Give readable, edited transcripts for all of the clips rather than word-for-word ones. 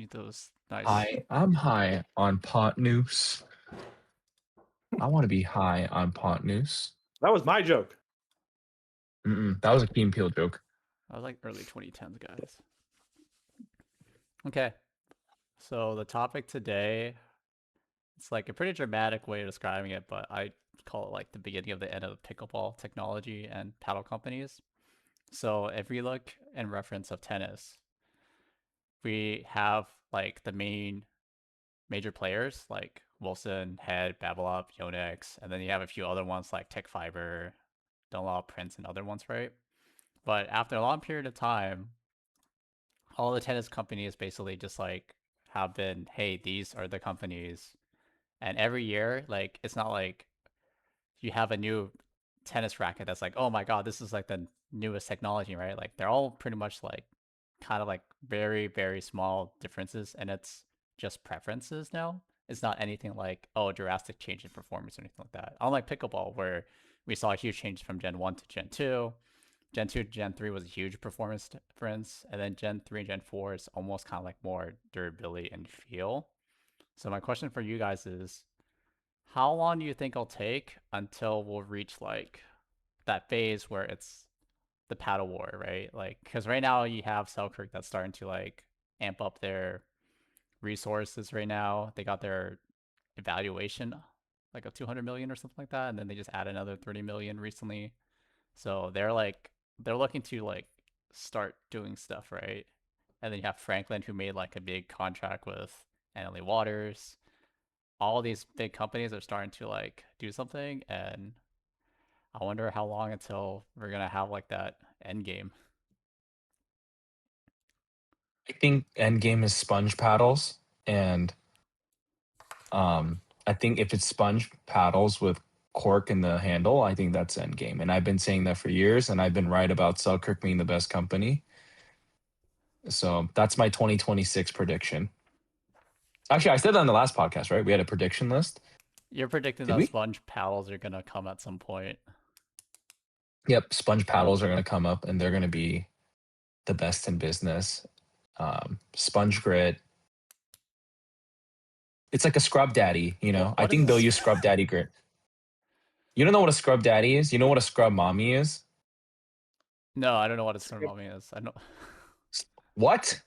need those nice. I'm high on pot noose. I want to be high on pot noose. That was my joke. That was a Key and Peele joke. I was like early 2010s, guys. Okay. So the topic today, it's like a pretty dramatic way of describing it, but I call it like the beginning of the end of pickleball technology and paddle companies. So if we look in reference of tennis, we have like the major players like Wilson, Head, Babolat, Yonex, and then you have a few other ones like Tech Fiber, Dunlop, Prince, and other ones, right? But after a long period of time, all the tennis companies basically just like have been, hey, these are the companies. And every year, like, it's not like you have a new tennis racket that's like, oh my God, this is like the newest technology, right? Like, they're all pretty much like kind of like very, very small differences. And it's just preferences now. It's not anything like, oh, drastic change in performance or anything like that. Unlike pickleball, where we saw a huge change from Gen 1 to Gen 2. Gen 2 to Gen 3 was a huge performance difference, and then Gen 3 and Gen 4 is almost kind of like more durability and feel. So my question for you guys is, how long do you think it'll take until we'll reach like that phase where it's the paddle war, right? Like, because right now you have Selkirk that's starting to like amp up their resources right now. They got their evaluation like of 200 million or something like that, and then they just add another 30 million recently. So they're looking to like start doing stuff, right? And then you have Franklin, who made like a big contract with Annalee Waters. All these big companies are starting to like do something, and I wonder how long until we're gonna have like that end game. I think end game is sponge paddles, and I think if it's sponge paddles with cork in the handle, I think that's end game. And I've been saying that for years, and I've been right about Selkirk being the best company. So that's my 2026 prediction. Actually, I said that on the last podcast, right? We had a prediction list. You're predicting that sponge paddles are gonna come at some point. Yep, sponge paddles are gonna come up, and they're gonna be the best in business. Sponge grit. It's like a scrub daddy, you know. I think they'll use scrub daddy grit. You don't know what a scrub daddy is? You know what a scrub mommy is? No, I don't know what a scrub mommy is. I don't. What?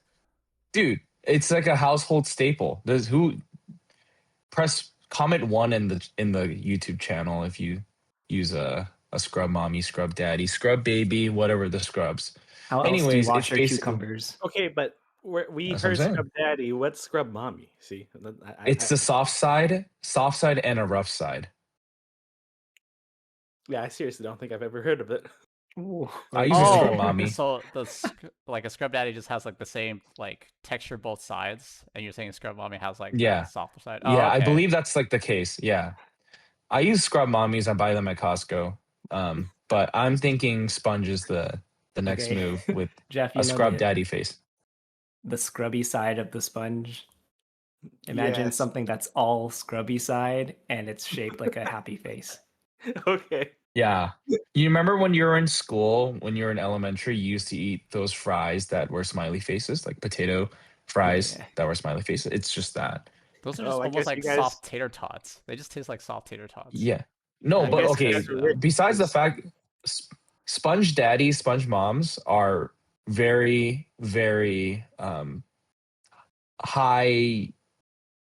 Dude, it's like a household staple. Press comment 1 in the YouTube channel if you use a scrub mommy, scrub daddy, scrub baby, whatever the scrubs. How else do you wash your cucumbers? Okay, but we heard scrub daddy. What's scrub mommy? See, it's the soft side and a rough side. Yeah, I seriously don't think I've ever heard of it. Ooh, I use a scrub mommy. So like a scrub daddy just has like the same like texture both sides, and you're saying a scrub mommy has like the softer side. Oh, yeah, okay. I believe that's like the case. Yeah, I use scrub mommies. I buy them at Costco. But I'm thinking sponge is the next move with Jeff, a scrub daddy face. The scrubby side of the sponge. Imagine something that's all scrubby side and it's shaped like a happy face. Okay. Yeah. You remember when you were in school, when you were in elementary, you used to eat those fries that were smiley faces, like potato fries that were smiley faces? It's just that. Those are just almost like soft tater tots. They just taste like soft tater tots. Yeah. No, but okay, besides the fact sponge daddy, sponge moms are very, very high.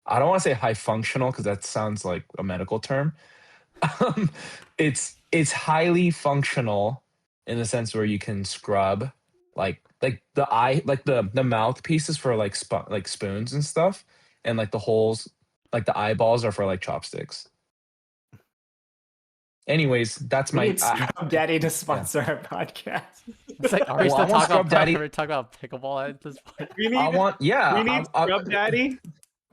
I don't want to say high functional because that sounds like a medical term. It's highly functional in the sense where you can scrub like the eye, like the mouthpieces for like spoons and stuff, and like the holes, like the eyeballs are for like chopsticks. Anyways, that's my Scrub Daddy to sponsor our podcast. It's like, are we still talking about pickleball at this point? We need Scrub Daddy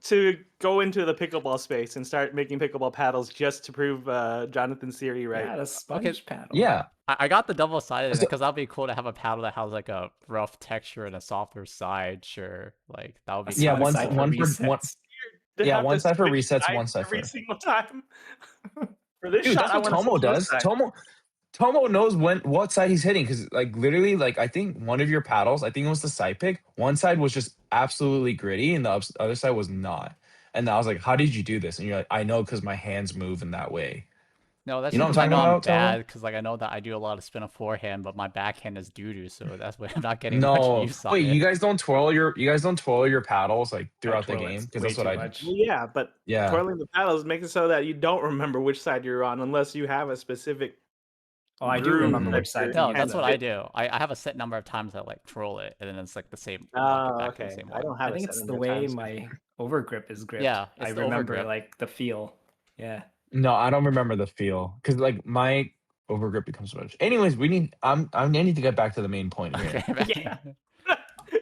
to go into the pickleball space and start making pickleball paddles just to prove Jonathan's theory right. Yeah, the sponge paddle. Yeah. I got the double-sided because that'd be cool to have a paddle that has like a rough texture and a softer side. Sure, like that would be one side for resets, one side for every single time. For this Dude, that's what Tomo does. Tomo knows what side he's hitting because like literally like I think one of your paddles, I think it was the side pick. One side was just absolutely gritty and the other side was not. And I was like, how did you do this? And you're like, I know because my hands move in that way. No, that's You know just what I'm because I talking know I'm about, Tomo? bad, because like I know that I do a lot of spin of forehand, but my backhand is doo-doo, so that's why I'm not getting much No. use on Wait, it. you guys don't twirl your paddles like throughout the twirl it game? Because way that's what too I do. much. Well, yeah, but Yeah. twirling the paddles makes it so that you don't remember which side you're on unless you have a specific. Oh, I do groove remember Mhm. which side to No, use. that's what though. I do. I have a set number of times I like twirl it, and then it's like the same. Lock it Oh, back to the okay. same I one. don't have I a think set it's the number of way times. my overgrip is gripped. Yeah, I it's the remember overgrip. like the feel. Yeah. No, I don't remember the feel because like my overgrip becomes so much. Anyways, I need to get back to the main point here. Okay. Yeah.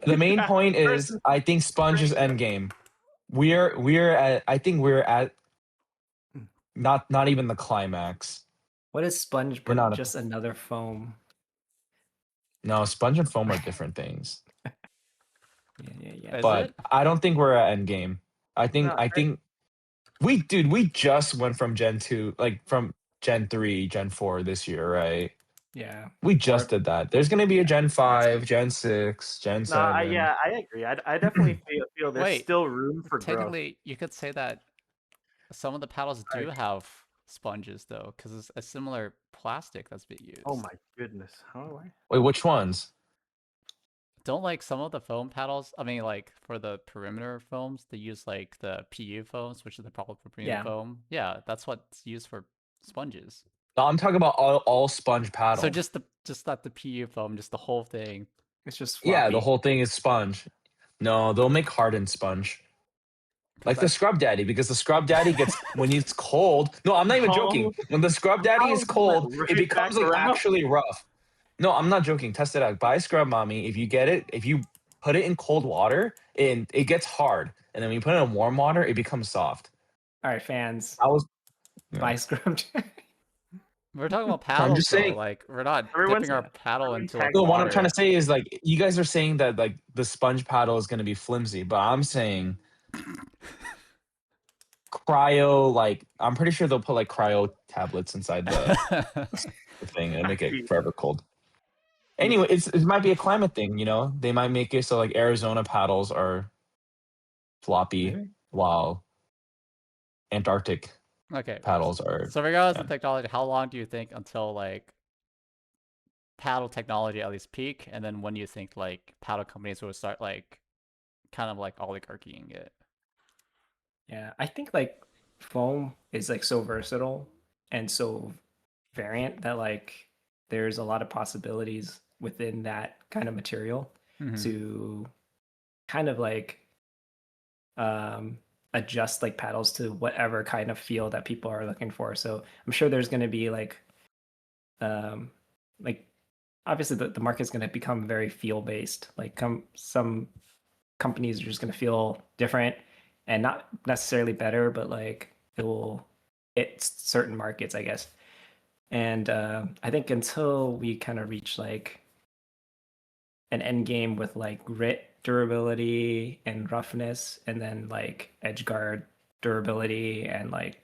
The main Yeah, point is person- I think Sponge is end game. We're at I think we're at not even the climax. What is sponge We're but not just another foam? no Sponge and foam are different things. Yeah. Is But it? I don't think we're at end game. No, I think we just went from Gen 2 like from Gen 3, Gen 4 this year, right? Yeah. We just did that. There's gonna be a Gen that's 5, it. Gen 6, Gen no, 7. I agree. I definitely feel there's Wait, still room for growth. technically, you could say that some of the paddles do Like, have sponges though, because it's a similar plastic that's been used. oh my goodness, how do I? Wait, which ones? Don't like some of the foam paddles? I mean, like for the perimeter foams, they use like the PU foams, which is the polypropylene Yeah. foam. Yeah, that's what's used for sponges. No, I'm talking about all sponge paddles. So just not the PU foam, just the whole thing. It's just Yeah, floppy. the whole thing is sponge. No, they'll make hardened sponge. 'Cause Like the Scrub Daddy, because the Scrub Daddy gets when it's cold. No, I'm not even joking. Oh, When the Scrub Daddy how is is that cold, it right becomes back like around? actually rough. No, I'm not joking. Test it out. Buy Scrub Mommy. If you get it, if you put it in cold water, and it gets hard, and then when you put it in warm water, it becomes soft. All right, fans. I was. Buy scrubbed. we're talking about I'm paddles just though. saying. Like we're not Everyone's- dipping our paddle everyone's into like tagged No, water. what I'm trying water. to say is like you guys are saying that like the sponge paddle is going to be flimsy, but I'm saying cryo. Like I'm pretty sure they'll put like cryo tablets inside the thing and make it forever cold. Anyway, it might be a climate thing, you know. They might make it so like Arizona paddles are floppy, Maybe. while Antarctic Okay. paddles are. So regardless yeah. of technology, how long do you think until like paddle technology at least peak, and then when do you think like paddle companies will start like kind of like oligarchying it? Yeah, I think like foam is like so versatile and so variant that like there's a lot of possibilities within that kind of material Mhm. to kind of like adjust like paddles to whatever kind of feel that people are looking for. So I'm sure there's going to be like obviously the market's going to become very feel based. Like some companies are just going to feel different and not necessarily better, but like it will hit certain markets, I guess. And I think until we kind of reach like an end game with like grit, durability, and roughness, and then like edge guard durability, and like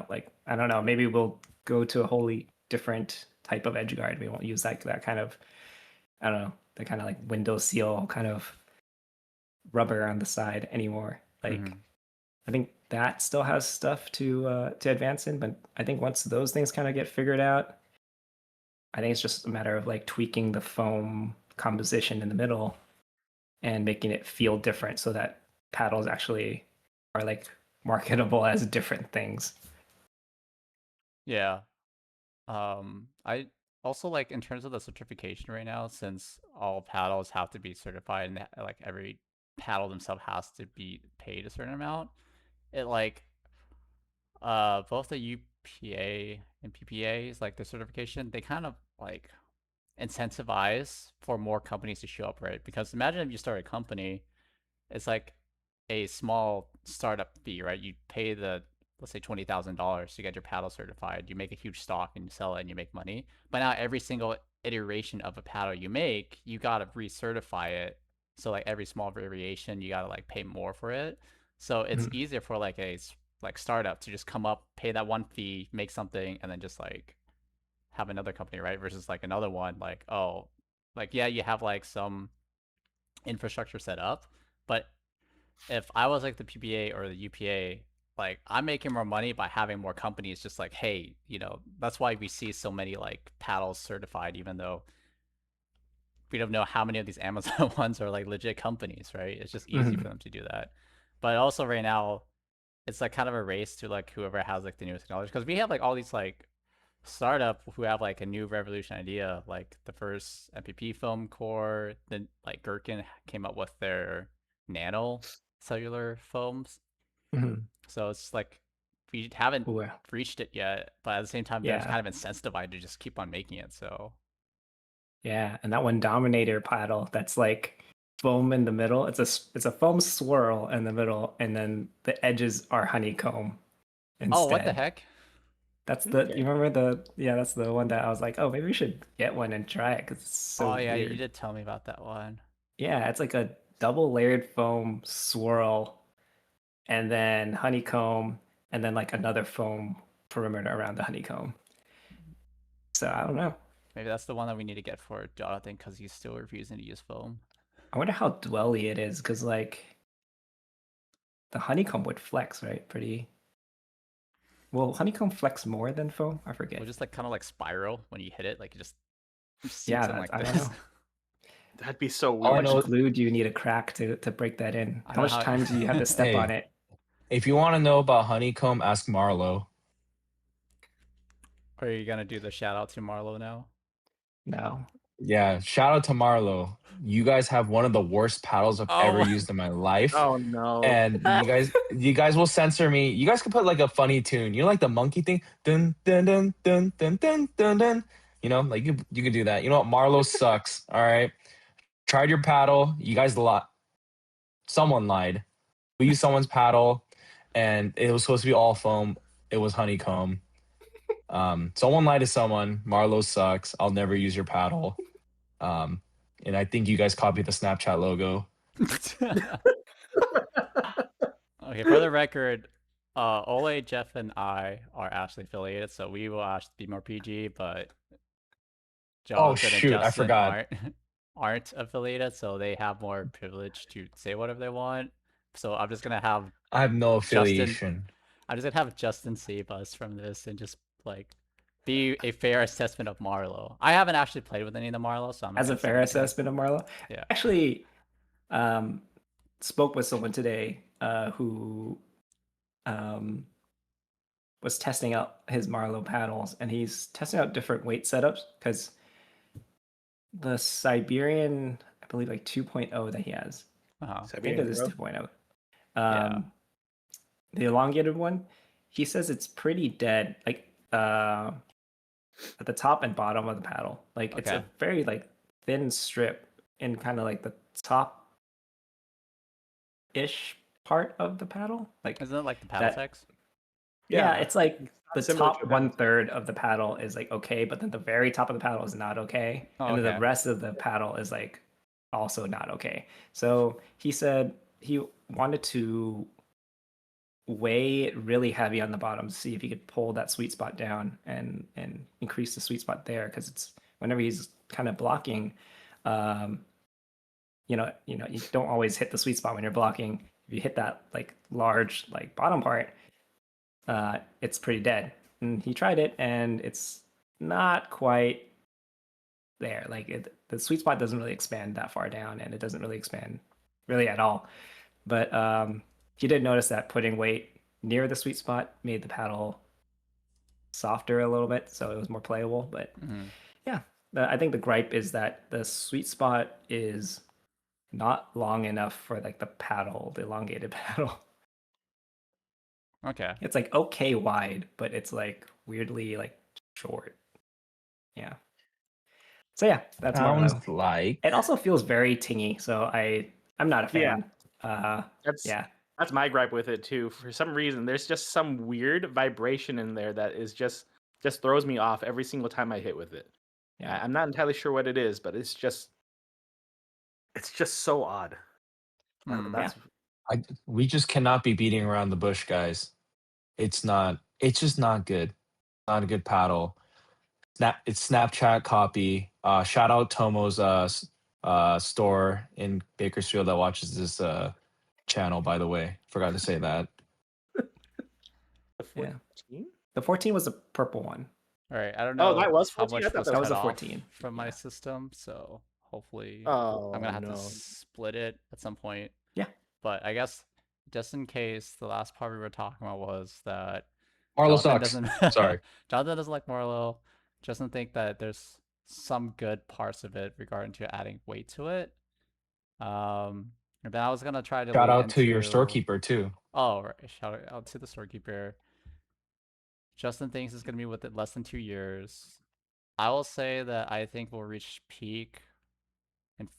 like I don't know, maybe we'll go to a wholly different type of edge guard. We won't use like that kind of I don't know, the kind of like window seal kind of rubber on the side anymore. Like Mhm. I think that still has stuff to advance in, but I think once those things kind of get figured out, I think it's just a matter of like tweaking the foam composition in the middle and making it feel different so that paddles actually are like marketable as different things. Yeah. I also like in terms of the certification right now, since all paddles have to be certified and like every paddle themselves has to be paid a certain amount, it like both the UPA and PPAs, like the certification, they kind of like incentivize for more companies to show up, right? Because imagine if you start a company, it's like a small startup fee, right? You pay the, let's say $20,000 to get your paddle certified. You make a huge stock and you sell it and you make money. But now every single iteration of a paddle you make, you gotta recertify it. So like every small variation, you gotta like pay more for it. So it's easier for like a like startup to just come up, pay that one fee, make something, and then just like have another company, right? Versus like another one, like, oh, like, yeah, you have like some infrastructure set up, but if I was like the PBA or the UPA, like, I'm making more money by having more companies just like, hey, that's why we see so many like paddles certified, even though we don't know how many of these Amazon ones are like legit companies, right? It's just easy for them to do that. But also right now, it's like kind of a race to like whoever has like the newest technology, because we have like all these like startup who have like a new revolution idea, like the first MPP foam core. Then like Gherkin came up with their nano cellular foams. So it's like we haven't Ooh, reached it yet, but at the same time, there's yeah. kind of incentivized to just keep on making it. So Yeah, and that one Dominator paddle that's like foam in the middle. It's a foam swirl in the middle, and then the edges are honeycomb instead. oh, what the heck? That's you remember that's the one that I was like, oh, maybe we should get one and try it because it's so Oh yeah, weird. you did tell me about that one. Yeah, it's like a double layered foam swirl, and then honeycomb, and then like another foam perimeter around the honeycomb. So I don't know. Maybe that's the one that we need to get for Jonathan, because he's still refusing to use foam. I wonder how dwelly it is, because like the honeycomb would flex, right? Pretty. Will honeycomb flex more than foam? I forget. Well, just like kind of like spiral when you hit it, like it just sinks Yeah, in like I don't this. know. That'd be so How weird. much glue do you need to crack to break that in? I How don't much know how- time do you have to step Hey. on it? If you want to know about honeycomb, ask Marlo. Are you gonna do the shout out to Marlo now? No. Yeah, shout out to Marlo. You guys have one of the worst paddles I've ever used in my life. Oh no. And you guys will censor me. You guys can put like a funny tune. You know, like the monkey thing? Dun dun dun dun dun dun dun dun. Like you can do that. You know what? Marlo sucks. All right. Tried your paddle. You guys someone lied. We used someone's paddle and it was supposed to be all foam. It was honeycomb. Someone lied to someone. Marlo sucks. I'll never use your paddle. And I think you guys copied the Snapchat logo. Okay, for the record, Ole, Jeff, and I are actually affiliated, so we will actually be more PG, but Jonathan and shoot, I Justin forgot. aren't affiliated, so they have more privilege to say whatever they want. So I'm just gonna have I have no affiliation. Justin save us from this and just like be a fair assessment of Marlo. I haven't actually played with any of the Marlo, so I'm not As a gonna say fair anything. assessment of Marlo? Yeah. Actually, spoke with someone today who was testing out his Marlo paddles, and he's testing out different weight setups because the Siberian, I believe, like 2.0 that he has. Uh-huh. I think it is Bro. 2.0. Yeah. The elongated one, he says it's pretty dead, like at the top and bottom of the paddle. Like it's a Okay. very like thin strip in kind of like the top ish part of the paddle. Like Isn't it like the paddle that- text? yeah, it's like the Similar top to a paddle. 1/3 of the paddle is like okay, but then the very top of the paddle is not okay, Oh, and then okay. the rest of the paddle is like also not okay. So he said he wanted to weigh it really heavy on the bottom to see if he could pull that sweet spot down and increase the sweet spot there, because it's whenever he's kind of blocking, you don't always hit the sweet spot when you're blocking. If you hit that like large like bottom part, it's pretty dead. And he tried it, and it's not quite there. Like the sweet spot doesn't really expand that far down, and it doesn't really expand really at all. But he did notice that putting weight near the sweet spot made the paddle softer a little bit, so it was more playable. But yeah, I think the gripe is that the sweet spot is not long enough for like the paddle, the elongated paddle. Okay. It's like okay wide, but it's like weirdly like short. Yeah. So yeah, that's Marlo. Sounds like It also feels very tingy, so I'm not a fan. That's my gripe with it too. For some reason, there's just some weird vibration in there that is just throws me off every single time I hit with it. Yeah. I'm not entirely sure what it is, but it's just so odd. That's we just cannot be beating around the bush, guys. It's just not good. Not a good paddle. It's Snapchat copy. Shout out Tomo's store in Bakersfield that watches this channel. By the way, forgot to say that. The Yeah. 14? The 14 was the purple one. All right, I don't Oh, know that was how 14? I much thought was that cut was a off 14. from my Yeah. system, so hopefully Oh, I'm gonna have to no. split it at some point. Yeah. But I guess just in case, the last part we were talking about was that Marlo Jonathan sucks. doesn't Sorry. Jonathan doesn't like Marlo. Doesn't think that there's some good parts of it regarding to adding weight to it. And then I was gonna try to Shout lead out to your into storekeeper too. Oh, right. Shout out to the storekeeper. Justin thinks it's gonna be with it less than 2 years. I will say that I think we'll reach peak in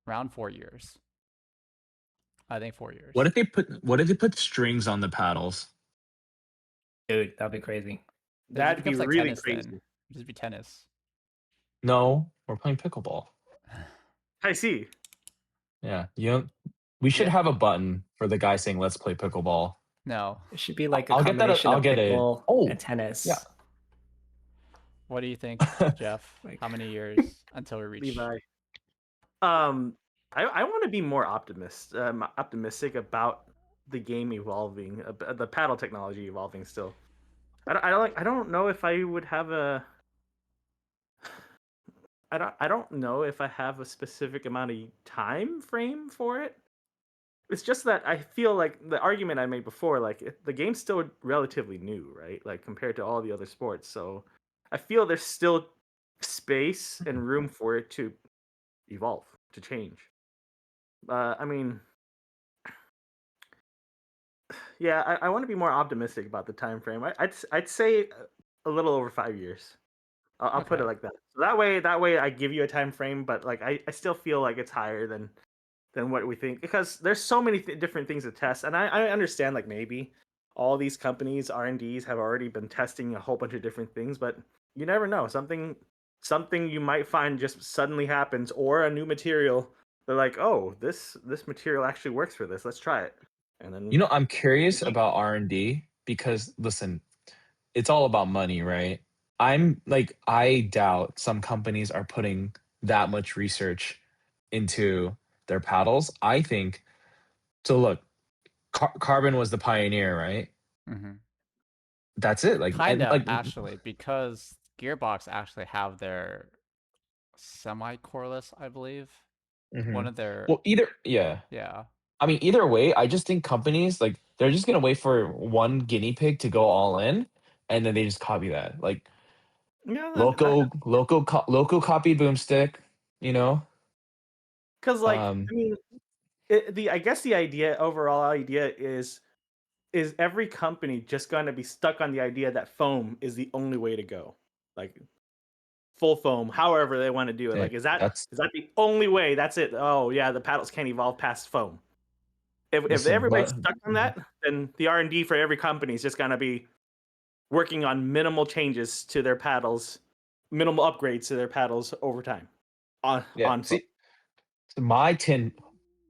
around 4 years. I think 4 years. What if they put strings on the paddles? Dude, that'd be crazy. It just That'd be becomes like really tennis crazy. then. It'd just be tennis. No, we're playing pickleball. I see. Yeah, we should Yeah. have a button for the guy saying "Let's play pickleball." No. It should be like a I'll get that. combination I'll of get it. pickle Oh, and tennis. yeah. What do you think, Jeff? Like- How many years until we reach? Levi. I want to be more optimistic about the game evolving, the paddle technology evolving. Still, I don't know if I would have a. I don't know if I have a specific amount of time frame for it. It's just that I feel like the argument I made before, like the game's still relatively new, right? Like compared to all the other sports. So I feel there's still space and room for it to evolve, to change. I mean, yeah, I want to be more optimistic about the time frame. I'd say a little over 5 years. I'll put it Okay. like that. So that way I give you a time frame, but like I still feel like it's higher than what we think because there's so many different things to test, and I understand like maybe all these companies R&Ds have already been testing a whole bunch of different things, but you never know. Something you might find just suddenly happens, or a new material. They're like, oh, this material actually works for this. Let's try it. And then I'm curious about R&D because listen, it's all about money, right? I doubt some companies are putting that much research into their paddles. I think so. Look, Carbon was the pioneer, right? Mm-hmm. That's it. Like, and Kinda like, actually, because Gearbox actually have their semi-coreless, I believe. One of their well, yeah. I mean, either way, I just think companies like they're just gonna wait for one guinea pig to go all in, and then they just copy that. Like yeah, local copy boomstick, you know. because like I Um, mean, I guess the overall idea is every company just going to be stuck on the idea that foam is the only way to go, like full foam, however they want to do it. Like, is that that's the only way? That's it. Oh yeah, the paddles can't evolve past foam. If listen, everybody's but stuck on that, then the R&D for every company is just going to be working on minimal changes to their paddles, minimal upgrades to their paddles over time. On foam. see, so my tin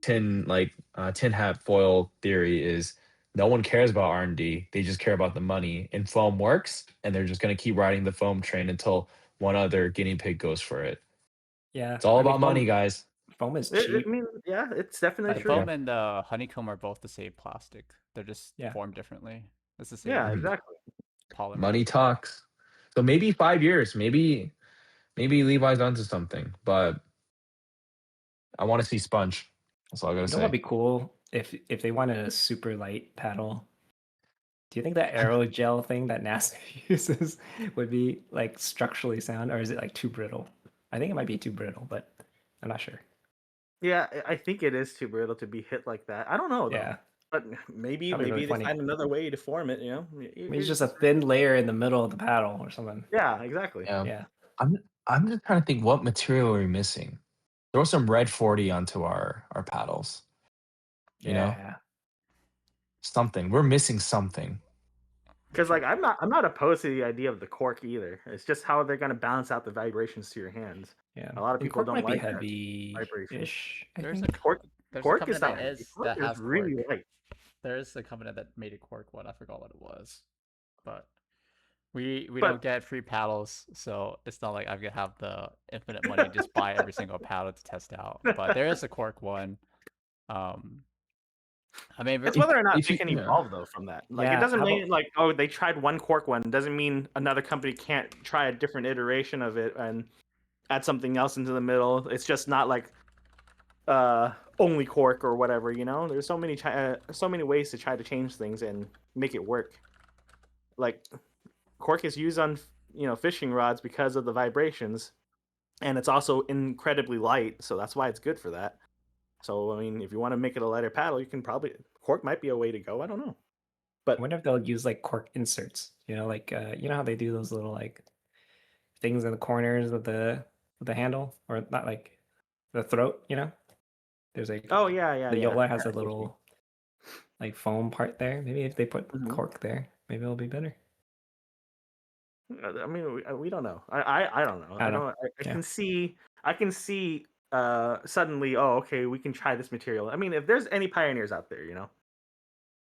hat foil theory is no one cares about R&D. They just care about the money. And foam works, and they're just gonna keep riding the foam train until one other guinea pig goes for it. Yeah. It's all I mean, about money, guys. Foam is I cheap. mean, yeah, it's definitely The Like, true. foam and the honeycomb are both the same plastic. They're just Yeah. formed differently. It's the same Yeah, exactly. polymer. Money talks. So maybe 5 years. Maybe Levi's onto something. But I want to see Sponge. That's all I gotta You know what'd say. be cool if they wanted a super light paddle? Do you think that aerogel thing that NASA uses would be like structurally sound, or is it like too brittle? I think it might be too brittle, but I'm not sure. Yeah, I think it is too brittle to be hit like that. I don't know though. Yeah, But maybe that'd be really they funny. find another way to form it. You know, Maybe it's just a thin layer in the middle of the paddle or something. yeah, exactly. Yeah. Yeah, I'm just trying to think what material are we missing. Throw some red 40 onto our paddles. You know? yeah. Something. We're missing something. Because like I'm not opposed to the idea of the cork either. It's just how they're gonna balance out the vibrations to your hands. Yeah. A lot of And people cork don't might be like that vibration. heavy-ish. I There's think. a Cork there's a cork company is not that heavy. is Cork that has is really cork. light. There is a company that made a cork one. I forgot what it was, but We But- don't get free paddles, so it's not like I'm gonna have the infinite money to just buy every single paddle to test out. But there is a cork one. I mean, It's whether or not if they you- can yeah. evolve though from that. Like Yeah, it doesn't how mean about- like, oh, they tried one cork one, doesn't mean another company can't try a different iteration of it and add something else into the middle. It's just not like only cork or whatever, you know. There's so many ways to try to change things and make it work. Like cork is used on fishing rods because of the vibrations, and it's also incredibly light, so that's why it's good for that. So I mean, if you want to make it a lighter paddle, you can probably cork might be a way to go. I don't know, I but wonder if they'll use like cork inserts. Like you know how they do those little like things in the corners of the handle, or not like the throat. There's like oh yeah, the yeah. Joola has a I see. little like foam part there. Maybe if they put Mhm. cork there, maybe it'll be better. I mean, we don't know. I don't know. I I don't don't. know. I Yeah. can see. I can see. Suddenly, oh, okay, we can try this material. I mean, if there's any pioneers out there,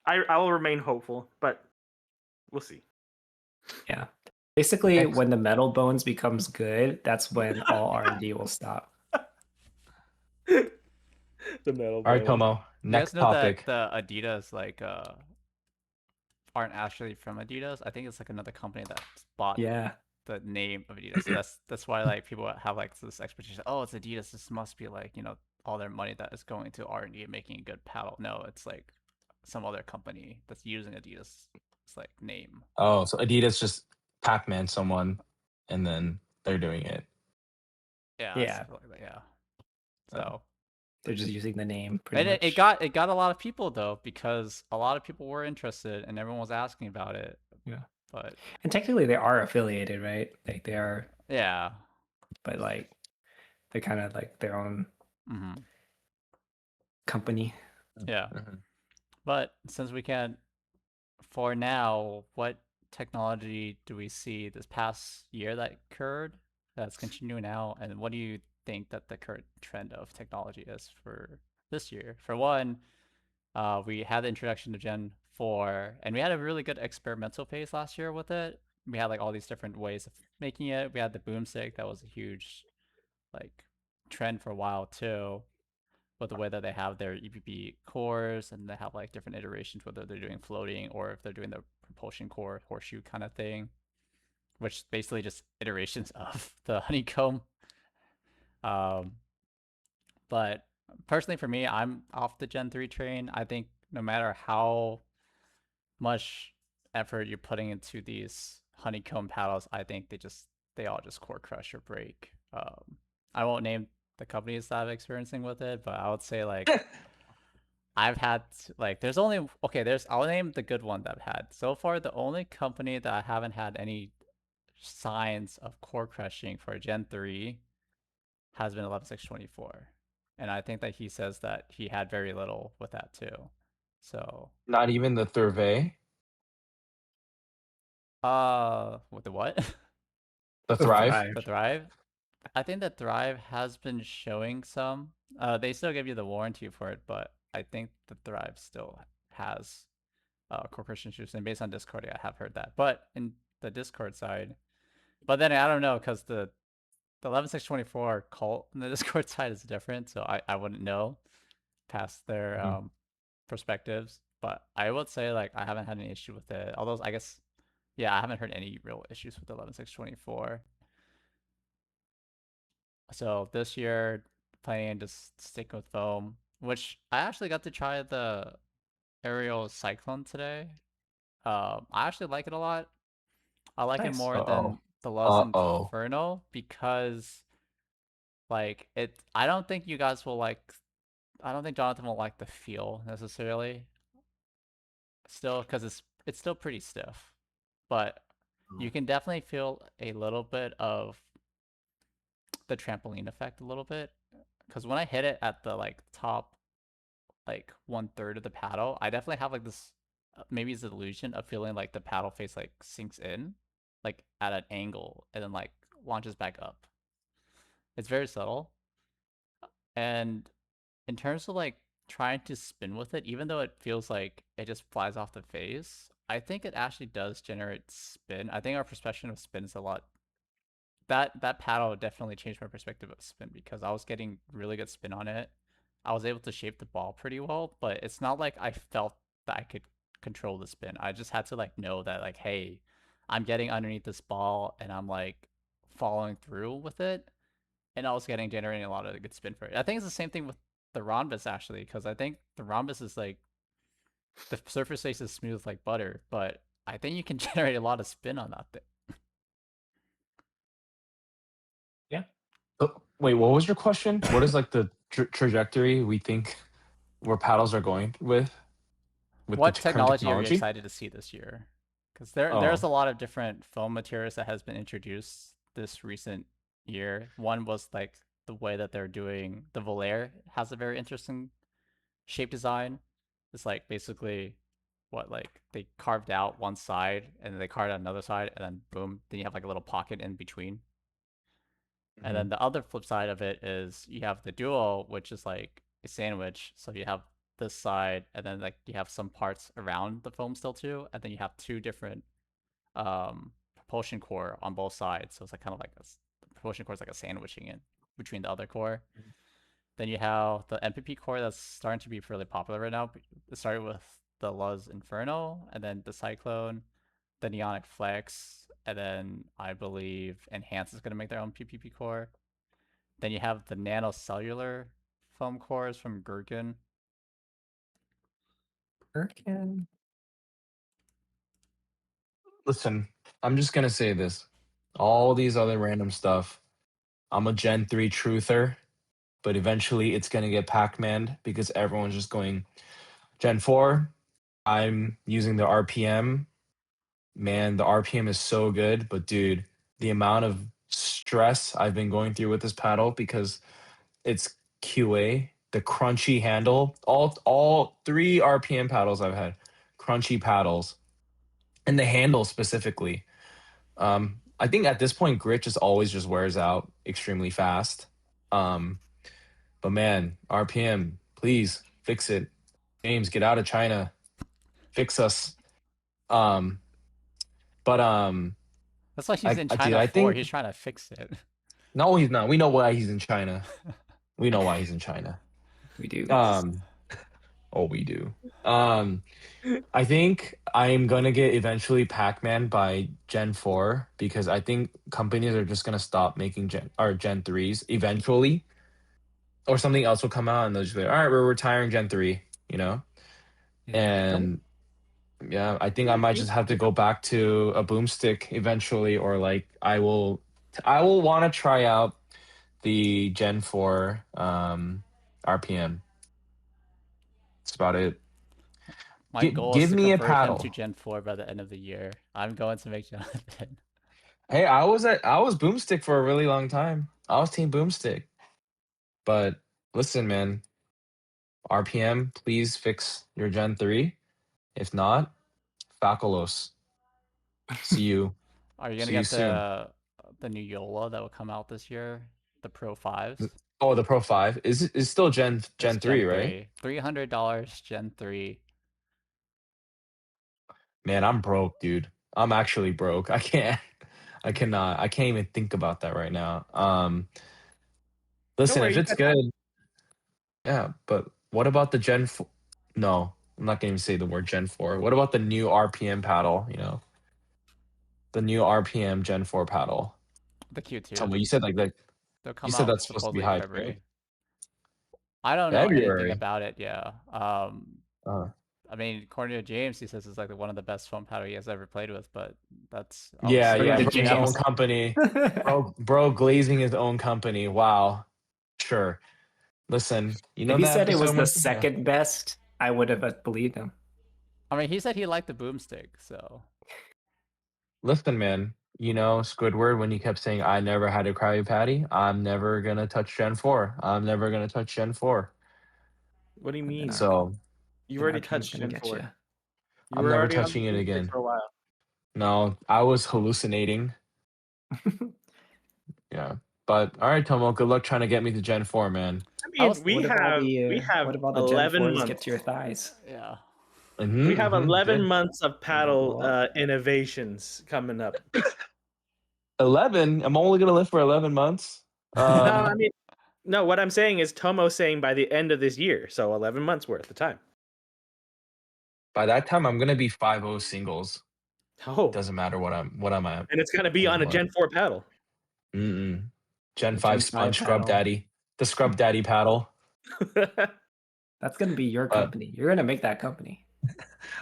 I will remain hopeful, but we'll see. Yeah. Basically, Ex- when the metal bones becomes good, that's when all R&D will stop. The metal. All right, bone. Como. you Next guys know topic. that the Adidas aren't actually from Adidas. I think it's like another company that bought Yeah. the name of Adidas. So that's why like people have like this expectation. Oh, it's Adidas. This must be like all their money that is going to R&D and making a good paddle. No, it's like some other company that's using Adidas. It's like name. Oh, so Adidas just Pac-Man someone, and then they're doing it. Yeah. Yeah. Yeah. Oh. So. They're just using the name pretty And much. it got a lot of people though, because a lot of people were interested and everyone was asking about it. Yeah. But And technically they are affiliated, right? Like they are, yeah. but like they're kind of like their own Hmm. company. Yeah. Mhm. But since we can't, for now, what technology do we see this past year that occurred that's continuing now, and what do you think that the current trend of technology is for this year? For one, we had the introduction to Gen 4, and we had a really good experimental phase last year with it. We had like all these different ways of making it. We had the boomstick that was a huge like trend for a while too, with the way that they have their EPP cores and they have like different iterations, whether they're doing floating or if they're doing the propulsion core horseshoe kind of thing, which basically just iterations of the honeycomb. But personally for me, I'm off the Gen 3 train. I think no matter how much effort you're putting into these honeycomb paddles, I think they all just core crush or break. I won't name the companies that I'm experiencing with it, but I would say like I've had like I'll name the good one that I've had. So far the only company that I haven't had any signs of core crushing for Gen 3 has been 11624. And I think that he says that he had very little with that too. So Not even the Thurvey, with the what? the Thrive. The Thrive? I think that Thrive has been showing some. They still give you the warranty for it, but I think the Thrive still has corporation issues. And based on Discord, I have heard that. But in the Discord side, but then I don't know because the 11624 cult in the Discord side is different, so I wouldn't know past their Mhm. perspectives. But I would say like I haven't had any issue with it. Although I guess I haven't heard any real issues with the 11624. So this year, planning on just sticking with foam, which I actually got to try the Aerial Cyclone today. I actually like it a lot. I like it Nice. more Uh-oh. than the Love's Uh-oh. Inferno because, like, I don't think you guys will like. I don't think Jonathan will like the feel necessarily. Still, because it's still pretty stiff, but you can definitely feel a little bit of the trampoline effect a little bit because when I hit it at the like top like 1/3 of the paddle, I definitely have like this maybe it's an illusion of feeling like the paddle face like sinks in like at an angle and then like launches back up. It's very subtle. And in terms of like trying to spin with it, even though it feels like it just flies off the face, I think it actually does generate spin. I think our perception of spin is a lot. That paddle definitely changed my perspective of spin because I was getting really good spin on it. I was able to shape the ball pretty well, but it's not like I felt that I could control the spin. I just had to like know that like, hey, I'm getting underneath this ball and I'm like following through with it, and I was generating a lot of good spin for it. I think it's the same thing with the rhombus actually, because I think the rhombus is like the surface face is smooth like butter, but I think you can generate a lot of spin on that thing. Oh, wait, what was your question? What is like the trajectory we think where paddles are going with the What current technology are you technology? excited to see this year? Because there's Oh, a lot of different foam materials that has been introduced this recent year. One was like the way that they're doing the Volair has a very interesting shape design. It's like basically what like they carved out one side and then they carved out another side and then boom, then you have like a little pocket in between. And mhm. then the other flip side of it is you have the duo, which is like a sandwich. So you have this side, and then like you have some parts around the foam still too, and then you have two different propulsion core on both sides. So it's like kind of like the propulsion core is like a sandwiching in between the other core. Then you have the MPP core that's starting to be fairly popular right now. It started with the Luz Inferno, and then the Cyclone, the Neonic Flex, and then I believe Enhance is going to make their own PPP core. Then you have the nanocellular foam cores from Gherkin. Gherkin. Listen, I'm just gonna say this. All these other random stuff. I'm a Gen 3 truther, but eventually it's gonna get Pac-Man because everyone's just going Gen 4. I'm using the RPM. Man, the RPM is so good, but dude, the amount of stress I've been going through with this paddle because it's QA, the crunchy handle, all 3 RPM paddles I've had, crunchy paddles, and the handle specifically. I think at this point, grit just always just wears out extremely fast. Um, but man, RPM, please fix it. James, get out of China, fix us. Um, but That's why he's in dude, China I for. think He's trying to fix it. no, he's not. We know why he's in China. We know why he's in China. We do. Um, oh, we do. Um, I think I'm gonna get eventually Pac-Man by Gen 4 because I think companies are just gonna stop making Gen 3s eventually, or something else will come out and they'll just be like, all right, we're retiring Gen 3, you know? And yeah, I think I might just have to go back to a boomstick eventually, or like I will want to try out the Gen 4 RPM. That's about it. My goal is Give to me a convert him to paddle. Gen 4 by the end of the year. I'm going to make Jonathan. Hey, I was boomstick for a really long time. I was team boomstick. But listen, man, RPM, please fix your Gen 3. If not, Falcolos. See you. Are you gonna See you get soon. the new Joola that will come out this year? The Pro 5s? Oh, the Pro 5 is still It's Gen Gen 3, right? 3. $300 Gen 3. Man, I'm broke, dude. I'm actually broke. I can't even think about that right now. Don't Listen, worry, if you it's got time. good, yeah, but what about the Gen 4? No, I'm not going to say the word Gen 4. What about the new RPM paddle, The new RPM Gen 4 paddle. The Q2. Tell me, you said They'll you come said out that's supposed to be supposedly in hyped, right? February. I don't know anything February. about it, yeah. Uh, I mean, according to James, he says it's like one of the best foam paddle he has ever played with, but that's yeah, obviously According yeah, to bro's own James. company. Bro glazing his own company. Wow. Sure. Listen, you If know he that said it was episode the with yeah. second best, I would have believed him. I mean, he said he liked the boomstick, so Listen, man, Squidward, when he kept saying, I never had a Krabby Patty, I'm never gonna touch Gen 4. I'm never gonna touch Gen 4. What do you And then mean? So You've then already RPM's touched gonna Gen get 4. you. You I'm were never already on the touching it boomstick again. for a while. No, I was hallucinating. Yeah. But all right, Tomo, good luck trying to get me to Gen 4, man. I I mean, was we have What about the Gen 11 4s get months. to your thighs? yeah. Mhm, We have mhm, 11 good. months of paddle innovations coming up. 11. I'm only gonna live for 11 months. No, I mean, no. What I'm saying is Tomo's saying by the end of this year, so 11 months worth of time. By that time, I'm gonna be 5-0 singles. Oh, Doesn't matter what I'm at and it's gonna be on a anymore. Gen 4 paddle. Mm-mm. Gen The 5 Gen 5 sponge scrub paddle. daddy. The scrub daddy paddle. That's gonna be your company. You're gonna make that company.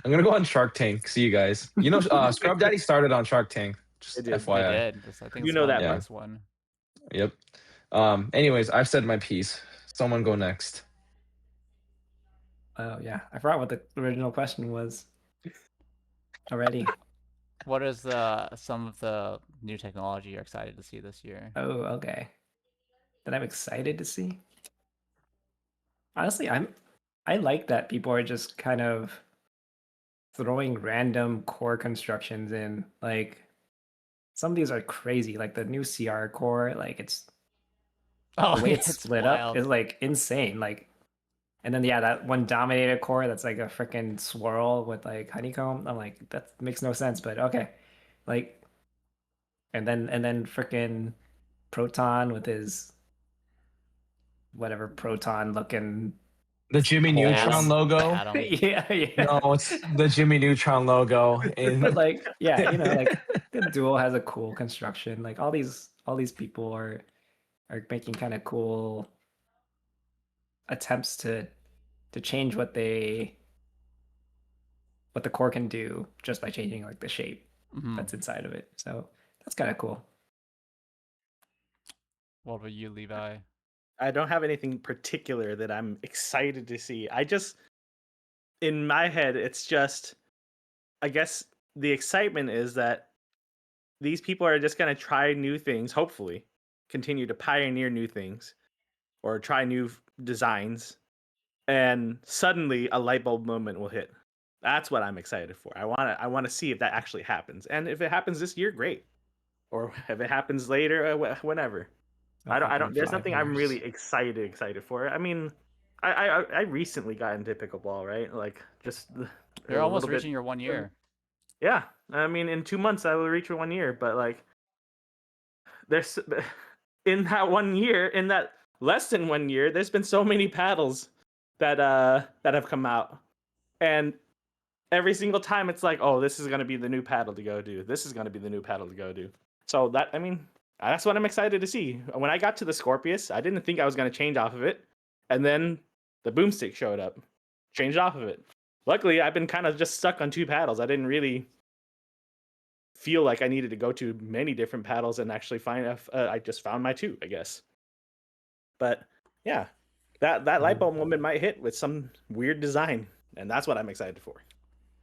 I'm gonna go on Shark Tank. See you guys. You know, Scrub Daddy started on Shark Tank. It Just did. They FYI. did. I think You it's know one of that the Yeah. part. first one. Yep. Anyways, I've said my piece. Someone go next. Oh yeah, I forgot what the original question was already. What is some of the new technology you're excited to see this year? Oh, okay. That I'm excited to see. Honestly, I like that people are just kind of throwing random core constructions in. Like some of these are crazy. Like the new CR core, like it's Oh, the way yeah, it's it's split wild. up is like insane. Like, and then yeah, that one dominated core that's like a freaking swirl with like honeycomb. I'm like, that makes no sense, but okay. Like, and then freaking Proton with his whatever proton looking The Jimmy Neutron holes. logo. Atom. Yeah, yeah. No, it's the Jimmy Neutron logo. But like, yeah, like the duel has a cool construction. Like all these people are making kind of cool attempts to change what the core can do just by changing like the shape Mhm. that's inside of it. So that's kind of cool. What about you, Levi? I don't have anything particular that I'm excited to see. I just, in my head, it's just, I guess the excitement is that these people are just going to try new things, hopefully, continue to pioneer new things or try new designs, and suddenly a light bulb moment will hit. That's what I'm excited for. I want to see if that actually happens. And if it happens this year, great. Or if it happens later, whenever. I think I in don't. There's 5 nothing I'm years. really excited for. I mean, I recently got into pickleball, right? Like just You're a almost little bit. reaching your 1 year. Yeah, I mean, in 2 months I will reach 1 year. But like, there's in that 1 year, in that less than 1 year, there's been so many paddles that have come out, and every single time it's like, oh, this is gonna be the new paddle to go do. This is gonna be the new paddle to go do. So that, I mean, that's what I'm excited to see. When I got to the Scorpius, I didn't think I was gonna change off of it, and then the boomstick showed up, changed off of it. Luckily, I've been kind of just stuck on two paddles. I didn't really feel like I needed to go to many different paddles and actually find. I just found my two, I guess. But yeah, that light bulb moment might hit with some weird design, and that's what I'm excited for.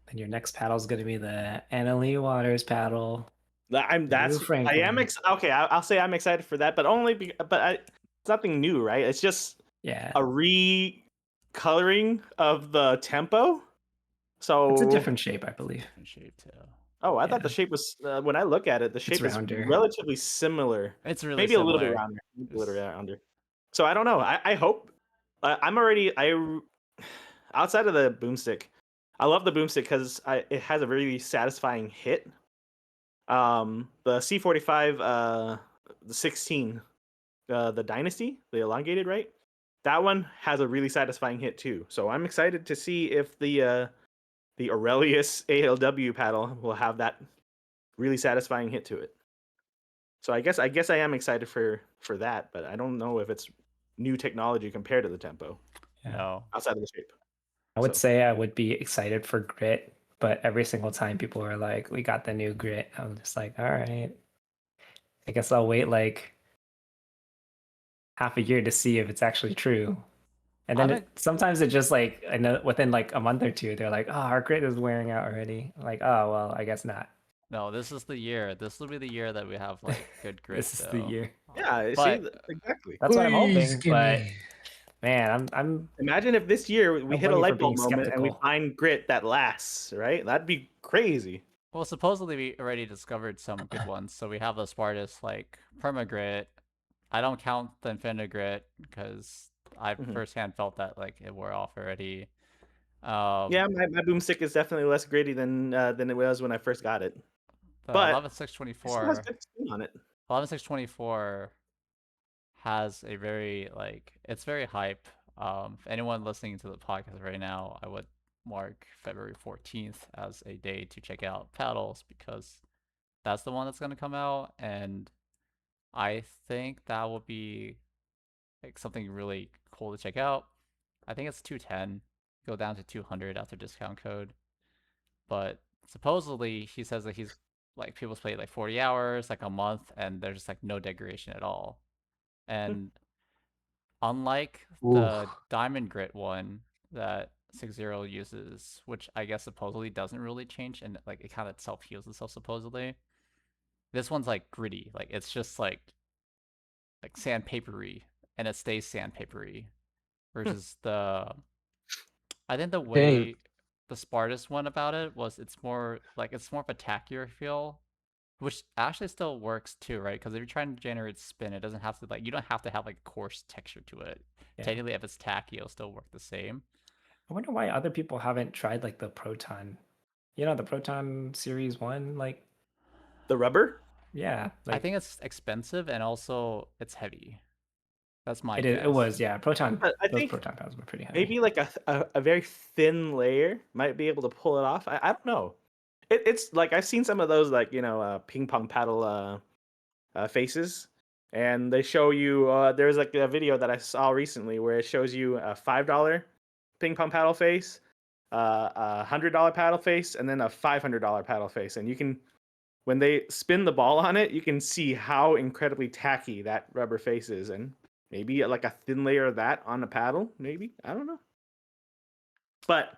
And your next paddle is going to be the Annalee Waters paddle. I'm that's New I am Franklin. okay. I'll say I'm excited for that, but only it's nothing new, right? It's just Yeah, a recoloring of the tempo. So it's a different shape, I believe. Different shape too. Oh, I thought Yeah. the shape was when I look at it, the shape is rounder. relatively similar. It's really Maybe a little bit similar. rounder. A little bit rounder. So I don't know. I hope I'm already outside of the boomstick. I love the boomstick because it has a really satisfying hit. The C45, the 16, the Dynasty, the elongated, right? That one has a really satisfying hit too. So I'm excited to see if the Aurelius ALW paddle will have that really satisfying hit to it. So I guess I am excited for that, but I don't know if it's new technology compared to the tempo Yeah. No. outside of the shape. I would So- say I would be excited for Grit, but every single time people are like, "We got the new Grit," I'm just like, "All right, I guess I'll wait like half a year to see if it's actually true." And then I'm sometimes it just like I know within like a month or two, they're like, "Oh, our Grit is wearing out already." I'm like, "Oh well, I guess not." No, this is the year. This will be the year that we have like good grit. This is the though. year. Yeah, But see, exactly. That's what I'm Please hoping. give But me. man, I'm Imagine if this year we Don't hit a blame me for light bulb being moment and we skeptical. find grit that lasts, right? That'd be crazy. well, supposedly we already discovered some good ones. So we have the Spartus like permagrit. I don't count the Infinigrit because I Mhm. firsthand felt that like it wore off already. Yeah, my boomstick is definitely less gritty than it was when I first got it. The But 11624. it still has good spin on it. 11624 has a very it's very hype. If anyone listening to the podcast right now, I would mark February 14th as a day to check out paddles because that's the one that's gonna come out, and I think that will be like something really cool to check out. I think it's 210, go down to 200 after discount code. But supposedly he says that he's like people's played like 40 hours, like a month, and there's just like no degradation at all. And unlike the Oof. Diamond Grit one that 6-0 uses, which I guess supposedly doesn't really change and like it kind of self heals itself supposedly. This one's like gritty, like it's just like sandpapery, and it stays sandpapery. Versus I think the Hey, way the Spartus one about it was it's more of a tackier feel, which actually still works too, right? Because if you're trying to generate spin, it doesn't have to you don't have to have like coarse texture to it. Yeah. Technically, if it's tacky, it'll still work the same. I wonder why other people haven't tried like the Proton. You know, the Proton Series 1, like The rubber? yeah, I like think it's expensive and also it's heavy. That's my it guess. was, yeah, Proton, But I those think Proton pads were pretty heavy. maybe like a very thin layer might be able to pull it off. I don't know. It's like I've seen some of those ping pong paddle faces, and they show you. There's like a video that I saw recently where it shows you a $5 ping pong paddle face, a $100 paddle face, and then a $500 paddle face, and you can. When they spin the ball on it, you can see how incredibly tacky that rubber face is, and maybe like a thin layer of that on a paddle. Maybe I don't know. But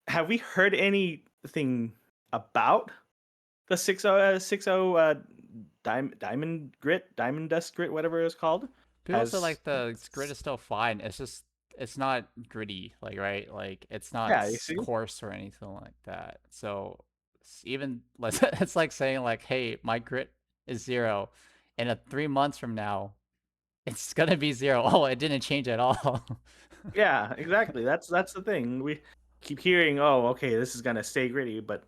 have we heard anything about the 60 diamond dust grit, whatever it's called? People say like the grit is still fine. It's just it's not gritty, like right, like it's not Yeah, you see? coarse or anything like that. So even it's like saying like, hey, my grit is 0, and 3 months from now, it's gonna be 0. Oh, it didn't change at all. Yeah, exactly. That's the thing. We keep hearing, oh, okay, this is gonna stay gritty, but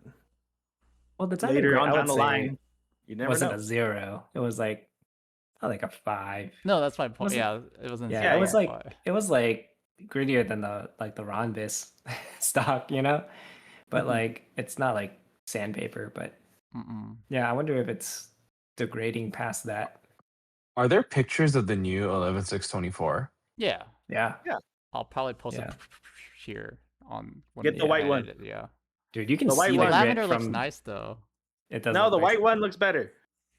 Well, the Diamond later Grit, on I down would the say, line, you never wasn't know. a 0. It was like a 5. No, that's my point. Was it? Yeah, it wasn't Yeah, 0. it was yeah. like it was like grittier than the Ronvis stock, you know? But Mhm. like it's not like sandpaper, but Mm-mm. yeah, I wonder if it's degrading past that. are there pictures of the new 11624? Yeah, Yeah. Yeah. I'll probably post Yeah. it here on when Get the white I one. edit it, yeah. Dude, you can The white see The the one. lavender grit looks from nice though. it does No, look the nice. white one looks better.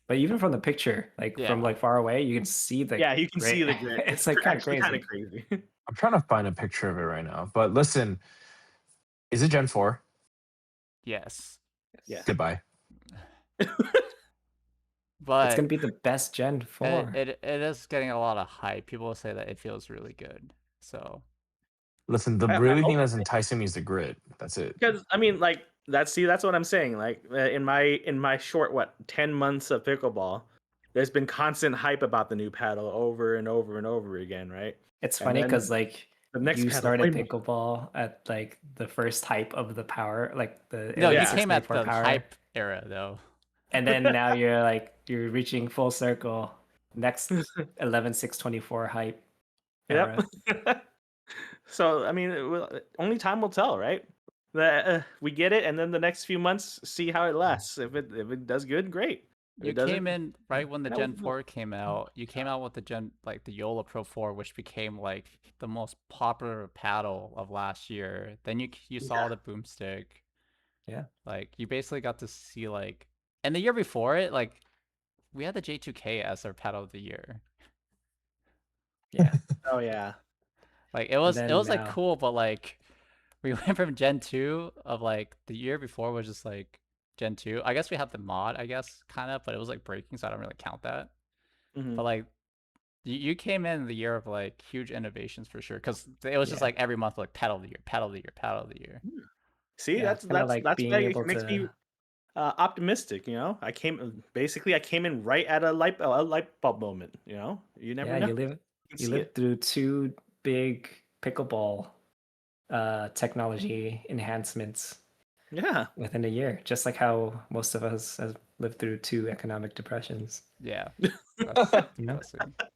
But even from the picture, like from Yeah. like far away, you can see the Yeah, you can see the grit. grit. It's like kind of actually kind crazy. of crazy. I'm trying to find a picture of it right now. But listen, is it Gen 4? Yes. Yeah. Goodbye. But It's gonna be the best Gen 4. it is getting a lot of hype. People say that it feels really good. So Listen, the I really hope thing that's enticing me is the grit. That's it. because I mean, like that's what I'm saying. Like in my short 10 months of pickleball, there's been constant hype about the new paddle over and over and over again, right? It's And funny then because like the next you paddle's way started more. pickleball at like the first hype of the power, like the no, Elite you Yeah. came at 624 the power, hype era though. and then now you're reaching full circle. Next 11624 hype Yep. era. So I mean, only time will tell, right? We get it, and then the next few months, see how it lasts. If it does good, great. If You it doesn't, came in right when the that Gen was- 4 came out. You came out with the Joola Pro 4, which became like the most popular paddle of last year. Then you saw Yeah. the boomstick. Yeah. Like you basically got to see and the year before it, like we had the J2K as our paddle of the year. Yeah. Oh yeah. Like it was then like now- cool, but like we went from Gen 2 of like the year before was just like Gen 2. I guess we had the mod, I guess, kind of, but it was like breaking, so I don't really count that. Mhm. But like you came in the year of like huge innovations for sure, because it was just Yeah. like every month like paddle of the year, paddle of the year, paddle of the year. See, Yeah, that's it's kinda like that's being why able it makes me to optimistic. You know, I came in right at a light bulb moment. You know, you never yeah, know. you live can see live it. through 2 big pickleball technology enhancements Yeah. within a year, just like how most of us have lived through 2 economic depressions. Yeah. You know? That's it.